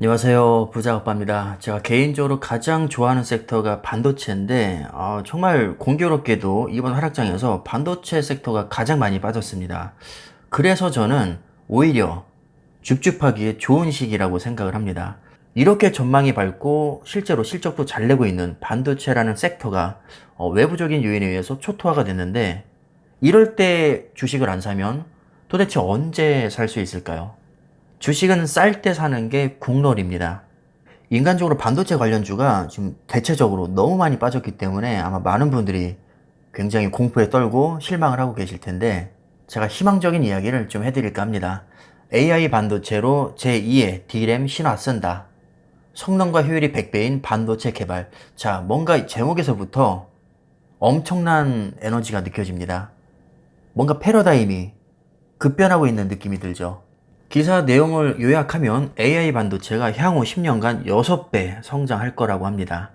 안녕하세요. 부자아빠입니다. 제가 개인적으로 가장 좋아하는 섹터가 반도체인데 정말 공교롭게도 이번 하락장에서 반도체 섹터가 가장 많이 빠졌습니다. 그래서 저는 오히려 줍줍하기에 좋은 시기라고 생각을 합니다. 이렇게 전망이 밝고 실제로 실적도 잘 내고 있는 반도체라는 섹터가 외부적인 요인에 의해서 초토화가 됐는데, 이럴 때 주식을 안 사면 도대체 언제 살 수 있을까요? 주식은 쌀 때 사는 게 국룰입니다. 인간적으로 반도체 관련주가 지금 대체적으로 너무 많이 빠졌기 때문에 아마 많은 분들이 굉장히 공포에 떨고 실망을 하고 계실 텐데, 제가 희망적인 이야기를 좀 해드릴까 합니다. AI 반도체로 제2의 D램 신화 쓴다. 성능과 효율이 100배인 반도체 개발. 자, 뭔가 제목에서부터 엄청난 에너지가 느껴집니다. 뭔가 패러다임이 급변하고 있는 느낌이 들죠. 기사 내용을 요약하면 AI 반도체가 향후 10년간 6배 성장할 거라고 합니다.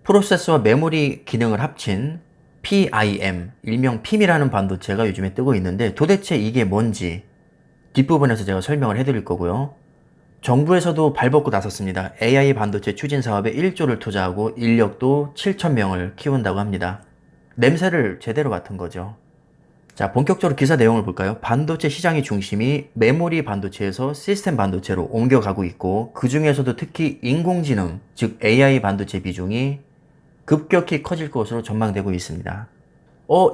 프로세서와 메모리 기능을 합친 PIM, 일명 PIM이라는 반도체가 요즘에 뜨고 있는데, 도대체 이게 뭔지 뒷부분에서 제가 설명을 해드릴 거고요. 정부에서도 발벗고 나섰습니다. AI 반도체 추진 사업에 1조를 투자하고 인력도 7,000명을 키운다고 합니다. 냄새를 제대로 맡은 거죠. 자, 본격적으로 기사 내용을 볼까요? 반도체 시장의 중심이 메모리 반도체에서 시스템 반도체로 옮겨가고 있고, 그 중에서도 특히 인공지능, 즉 AI 반도체 비중이 급격히 커질 것으로 전망되고 있습니다.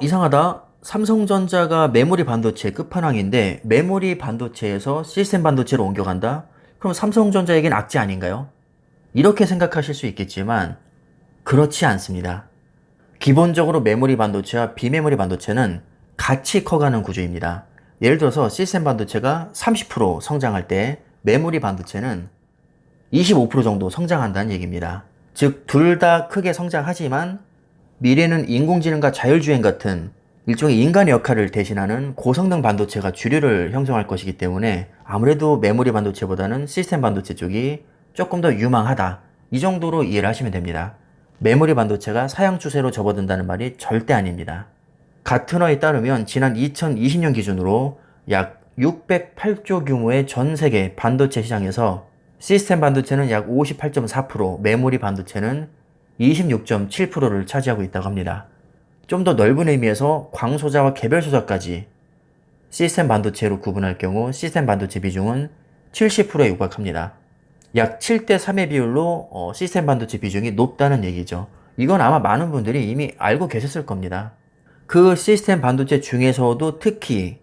이상하다. 삼성전자가 메모리 반도체 끝판왕인데 메모리 반도체에서 시스템 반도체로 옮겨간다? 그럼 삼성전자에겐 악재 아닌가요? 이렇게 생각하실 수 있겠지만 그렇지 않습니다. 기본적으로 메모리 반도체와 비메모리 반도체는 같이 커가는 구조입니다. 예를 들어서 시스템 반도체가 30% 성장할 때 메모리 반도체는 25% 정도 성장한다는 얘기입니다. 즉, 둘 다 크게 성장하지만 미래는 인공지능과 자율주행 같은 일종의 인간의 역할을 대신하는 고성능 반도체가 주류를 형성할 것이기 때문에 아무래도 메모리 반도체보다는 시스템 반도체 쪽이 조금 더 유망하다, 이 정도로 이해를 하시면 됩니다. 메모리 반도체가 사양 추세로 접어든다는 말이 절대 아닙니다. 가트너에 따르면 지난 2020년 기준으로 약 608조 규모의 전 세계 반도체 시장에서 시스템 반도체는 약 58.4%, 메모리 반도체는 26.7%를 차지하고 있다고 합니다. 좀 더 넓은 의미에서 광소자와 개별소자까지 시스템 반도체로 구분할 경우 시스템 반도체 비중은 70%에 육박합니다. 약 7대 3의 비율로 시스템 반도체 비중이 높다는 얘기죠. 이건 아마 많은 분들이 이미 알고 계셨을 겁니다. 그 시스템 반도체 중에서도 특히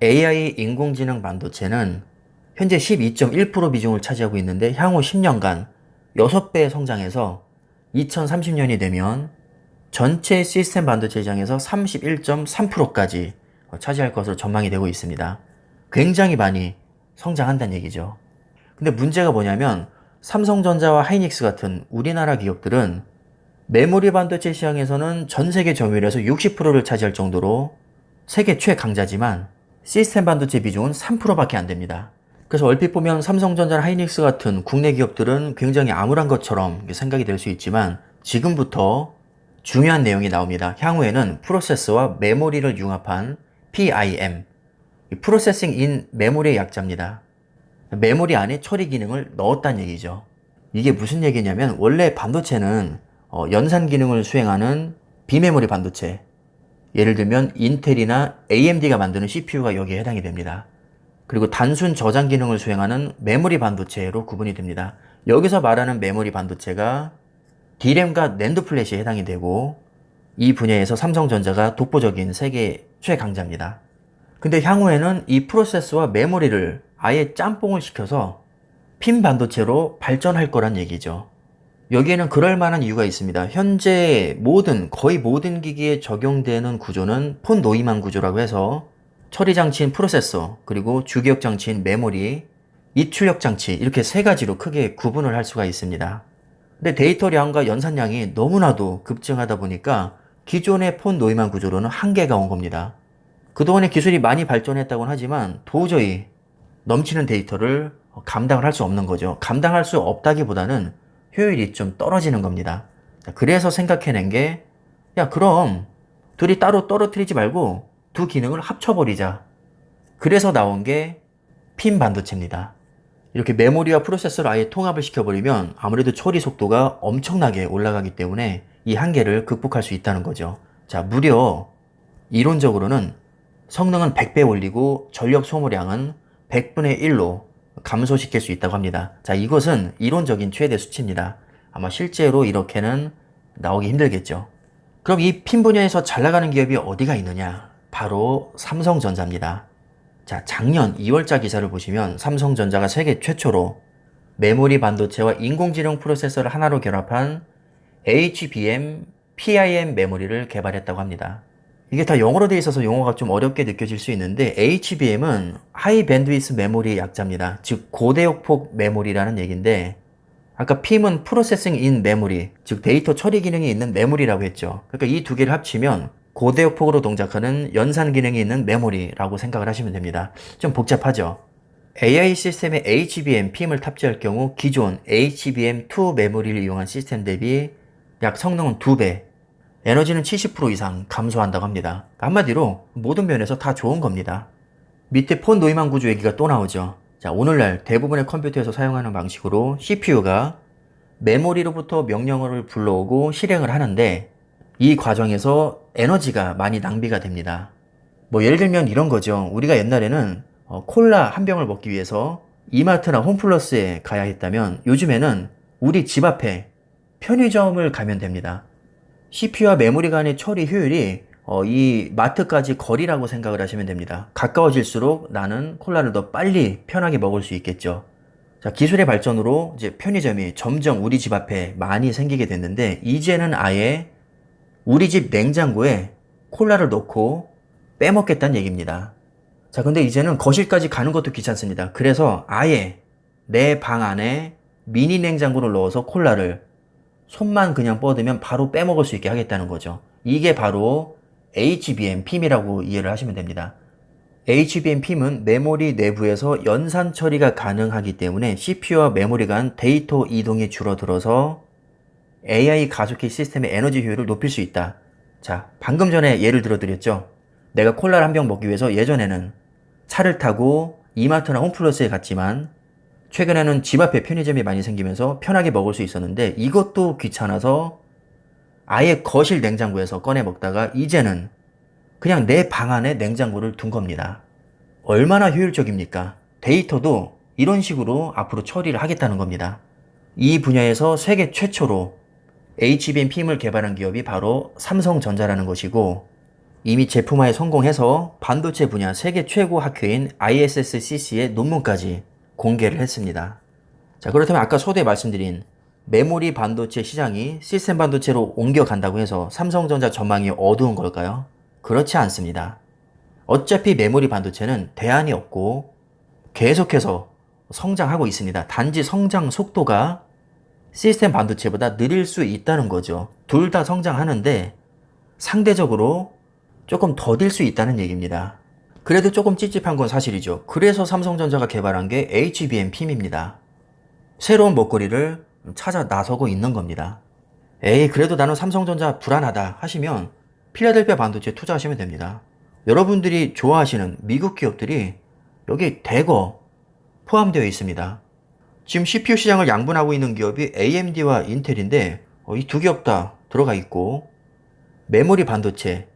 AI 인공지능 반도체는 현재 12.1% 비중을 차지하고 있는데, 향후 10년간 6배 성장해서 2030년이 되면 전체 시스템 반도체 시장에서 31.3%까지 차지할 것으로 전망이 되고 있습니다. 굉장히 많이 성장한다는 얘기죠. 근데 문제가 뭐냐면, 삼성전자와 하이닉스 같은 우리나라 기업들은 메모리 반도체 시장에서는 전 세계 점유율에서 60%를 차지할 정도로 세계 최강자지만 시스템 반도체 비중은 3%밖에 안 됩니다. 그래서 얼핏 보면 삼성전자나 하이닉스 같은 국내 기업들은 굉장히 암울한 것처럼 생각이 될 수 있지만, 지금부터 중요한 내용이 나옵니다. 향후에는 프로세서와 메모리를 융합한 PIM, 프로세싱 인 메모리의 약자입니다. 메모리 안에 처리 기능을 넣었다는 얘기죠. 이게 무슨 얘기냐면, 원래 반도체는 연산 기능을 수행하는 비메모리 반도체, 예를 들면 인텔이나 AMD가 만드는 CPU가 여기에 해당이 됩니다. 그리고 단순 저장 기능을 수행하는 메모리 반도체로 구분이 됩니다. 여기서 말하는 메모리 반도체가 D램과 낸드 플래시에 해당이 되고, 이 분야에서 삼성전자가 독보적인 세계 최강자입니다. 근데 향후에는 이 프로세서와 메모리를 아예 짬뽕을 시켜서 핀 반도체로 발전할 거란 얘기죠. 여기에는 그럴 만한 이유가 있습니다. 현재 거의 모든 기기에 적용되는 구조는 폰 노이만 구조라고 해서 처리 장치인 프로세서, 그리고 주기억 장치인 메모리, 입출력 장치, 이렇게 세 가지로 크게 구분을 할 수가 있습니다. 근데 데이터량과 연산량이 너무나도 급증하다 보니까 기존의 폰 노이만 구조로는 한계가 온 겁니다. 그동안에 기술이 많이 발전했다고는 하지만 도저히 넘치는 데이터를 감당을 할 수 없는 거죠. 감당할 수 없다기보다는 효율이 좀 떨어지는 겁니다. 그래서 생각해낸 게, 야, 그럼 둘이 따로 떨어뜨리지 말고 두 기능을 합쳐버리자. 그래서 나온 게 핀 반도체입니다. 이렇게 메모리와 프로세서를 아예 통합을 시켜버리면 아무래도 처리 속도가 엄청나게 올라가기 때문에 이 한계를 극복할 수 있다는 거죠. 자, 무려 이론적으로는 성능은 100배 올리고 전력 소모량은 100분의 1로 감소시킬 수 있다고 합니다. 자, 이것은 이론적인 최대 수치입니다. 아마 실제로 이렇게는 나오기 힘들겠죠. 그럼 이 핀 분야에서 잘 나가는 기업이 어디가 있느냐? 바로 삼성전자입니다. 자, 작년 2월자 기사를 보시면 삼성전자가 세계 최초로 메모리 반도체와 인공지능 프로세서를 하나로 결합한 HBM, PIM 메모리를 개발했다고 합니다. 이게 다 영어로 되어 있어서 용어가 좀 어렵게 느껴질 수 있는데 HBM은 하이 밴드위스 메모리의 약자입니다. 즉 고대역폭 메모리라는 얘기인데 아까 PIM은 프로세싱 인 메모리, 즉 데이터 처리 기능이 있는 메모리라고 했죠. 그러니까 이 두 개를 합치면 고대역폭으로 동작하는 연산 기능이 있는 메모리라고 생각을 하시면 됩니다. 좀 복잡하죠? AI 시스템에 HBM, PIM을 탑재할 경우 기존 HBM2 메모리를 이용한 시스템 대비 약 성능은 2배, 에너지는 70% 이상 감소한다고 합니다. 한마디로 모든 면에서 다 좋은 겁니다. 밑에 폰 노이만 구조 얘기가 또 나오죠. 자, 오늘날 대부분의 컴퓨터에서 사용하는 방식으로 CPU가 메모리로부터 명령어를 불러오고 실행을 하는데 이 과정에서 에너지가 많이 낭비가 됩니다. 뭐 예를 들면 이런 거죠. 우리가 옛날에는 콜라 한 병을 먹기 위해서 이마트나 홈플러스에 가야 했다면 요즘에는 우리 집 앞에 편의점을 가면 됩니다. CPU와 메모리 간의 처리 효율이 이 마트까지 거리라고 생각을 하시면 됩니다. 가까워질수록 나는 콜라를 더 빨리 편하게 먹을 수 있겠죠. 자, 기술의 발전으로 이제 편의점이 점점 우리 집 앞에 많이 생기게 됐는데 이제는 아예 우리 집 냉장고에 콜라를 넣고 빼먹겠다는 얘기입니다. 자, 근데 이제는 거실까지 가는 것도 귀찮습니다. 그래서 아예 내 방 안에 미니 냉장고를 넣어서 콜라를 손만 그냥 뻗으면 바로 빼먹을 수 있게 하겠다는 거죠. 이게 바로 HBM PIM이라고 이해를 하시면 됩니다. HBM PIM은 메모리 내부에서 연산 처리가 가능하기 때문에 CPU와 메모리 간 데이터 이동이 줄어들어서 AI 가속기 시스템의 에너지 효율을 높일 수 있다. 자, 방금 전에 예를 들어 드렸죠. 내가 콜라를 한 병 먹기 위해서 예전에는 차를 타고 이마트나 홈플러스에 갔지만 최근에는 집 앞에 편의점이 많이 생기면서 편하게 먹을 수 있었는데 이것도 귀찮아서 아예 거실 냉장고에서 꺼내 먹다가 이제는 그냥 내 방 안에 냉장고를 둔 겁니다. 얼마나 효율적입니까? 데이터도 이런 식으로 앞으로 처리를 하겠다는 겁니다. 이 분야에서 세계 최초로 HBM PIM을 개발한 기업이 바로 삼성전자라는 것이고 이미 제품화에 성공해서 반도체 분야 세계 최고 학회인 ISSCC의 논문까지 공개를 했습니다. 자, 그렇다면 아까 서두에 말씀드린 메모리 반도체 시장이 시스템 반도체로 옮겨간다고 해서 삼성전자 전망이 어두운 걸까요? 그렇지 않습니다. 어차피 메모리 반도체는 대안이 없고 계속해서 성장하고 있습니다. 단지 성장 속도가 시스템 반도체보다 느릴 수 있다는 거죠. 둘 다 성장하는데 상대적으로 조금 더딜 수 있다는 얘기입니다. 그래도 조금 찝찝한 건 사실이죠. 그래서 삼성전자가 개발한 게 HBM PIM입니다. 새로운 먹거리를 찾아 나서고 있는 겁니다. 에이, 그래도 나는 삼성전자 불안하다 하시면 필라델피아 반도체에 투자하시면 됩니다. 여러분들이 좋아하시는 미국 기업들이 여기 대거 포함되어 있습니다. 지금 CPU 시장을 양분하고 있는 기업이 AMD와 인텔인데 이 두 기업 다 들어가 있고 메모리 반도체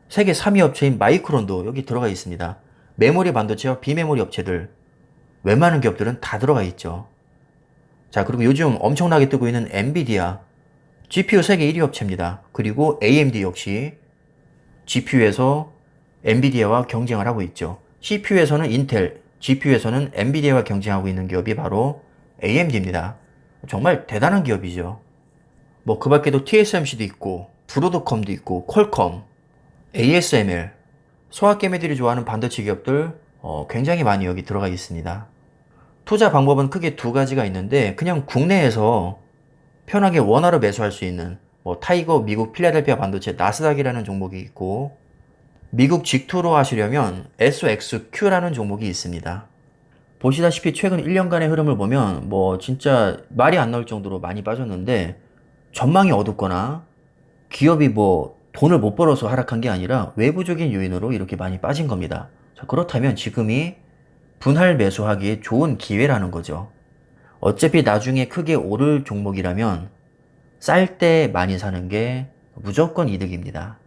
세계 3위 업체인 마이크론도 여기 들어가 있습니다. 메모리 반도체와 비메모리 업체들 웬만한 기업들은 다 들어가 있죠. 자, 그리고 요즘 엄청나게 뜨고 있는 엔비디아 GPU 세계 1위 업체입니다. 그리고 AMD 역시 GPU에서 엔비디아와 경쟁을 하고 있죠. CPU에서는 인텔, GPU에서는 엔비디아와 경쟁하고 있는 기업이 바로 AMD입니다. 정말 대단한 기업이죠. 뭐 그 밖에도 TSMC도 있고 브로드컴도 있고 퀄컴, ASML, 소학개미들이 좋아하는 반도체 기업들 굉장히 많이 여기 들어가 있습니다. 투자 방법은 크게 두 가지가 있는데 그냥 국내에서 편하게 원화로 매수할 수 있는 뭐 타이거 미국 필라델피아 반도체 나스닥이라는 종목이 있고 미국 직투로 하시려면 SOXQ라는 종목이 있습니다. 보시다시피 최근 1년간의 흐름을 보면 뭐 진짜 말이 안 나올 정도로 많이 빠졌는데 전망이 어둡거나 기업이 뭐 돈을 못 벌어서 하락한 게 아니라 외부적인 요인으로 이렇게 많이 빠진 겁니다. 자, 그렇다면 지금이 분할 매수하기에 좋은 기회라는 거죠. 어차피 나중에 크게 오를 종목이라면 쌀 때 많이 사는 게 무조건 이득입니다.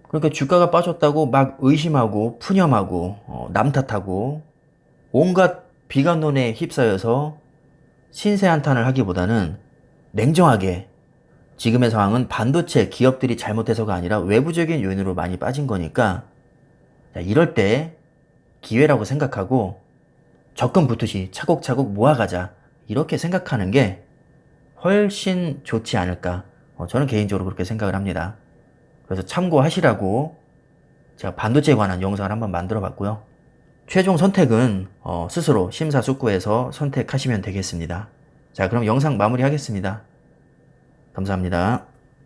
그러니까 주가가 빠졌다고 막 의심하고 푸념하고 남 탓하고 온갖 비관론에 휩싸여서 신세 한탄을 하기보다는 냉정하게 지금의 상황은 반도체 기업들이 잘못해서가 아니라 외부적인 요인으로 많이 빠진 거니까 이럴 때 기회라고 생각하고 적금 붙듯이 차곡차곡 모아가자 이렇게 생각하는 게 훨씬 좋지 않을까. 저는 개인적으로 그렇게 생각을 합니다. 그래서 참고하시라고 제가 반도체에 관한 영상을 한번 만들어 봤고요. 최종 선택은 스스로 심사숙고해서 선택하시면 되겠습니다. 자, 그럼 영상 마무리하겠습니다. 감사합니다.